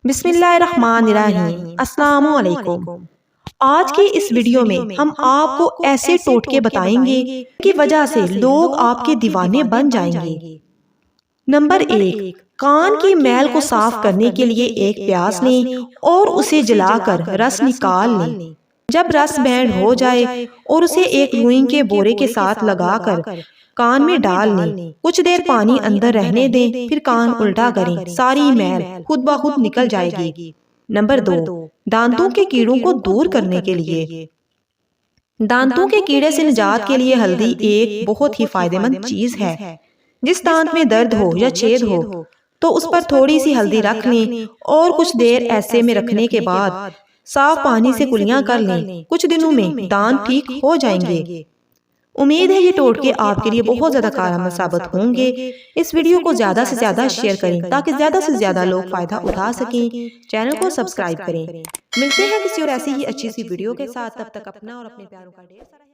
بسم اللہ الرحمن الرحیم۔ السلام علیکم۔ آج کی اس ویڈیو میں ہم آپ کو ایسے ٹوٹکے بتائیں گے کی وجہ سے لوگ آپ کے دیوانے بن جائیں گے۔ نمبر 1، کان کی میل کو صاف کرنے کے لیے ایک پیاز لیں اور اسے جلا کر رس نکال لیں۔ جب رس بینڈ ہو جائے اور اسے ایک روئی کے بورے کے ساتھ لگا کر کان میں ڈال لیں، کچھ دیر پانی اندر رہنے دیں، پھر کان الٹا کریں، ساری میل خود بخود نکل جائے گی۔ نمبر 2، دانتوں کے کیڑوں کو دور کرنے کے لیے۔ دانتوں کے کیڑے سے نجات کے لیے ہلدی ایک بہت ہی فائدہ مند چیز ہے۔ جس دانت میں درد ہو یا چھید ہو تو اس پر تھوڑی سی ہلدی رکھ لیں اور کچھ دیر ایسے میں رکھنے کے بعد صاف پانی سے کلیاں کر لیں، کچھ دنوں میں دانت ٹھیک ہو جائیں گے۔ امید ہے یہ ٹوٹکے آپ کے لیے بہت زیادہ کارآمد ثابت ہوں گے۔ اس ویڈیو کو زیادہ سے زیادہ شیئر کریں تاکہ زیادہ سے زیادہ لوگ فائدہ اٹھا سکیں۔ چینل کو سبسکرائب کریں۔ ملتے ہیں کسی اور ایسی ہی اچھی سی ویڈیو کے ساتھ، تب تک اپنا اور اپنے پیاروں کا ڈھیر سارا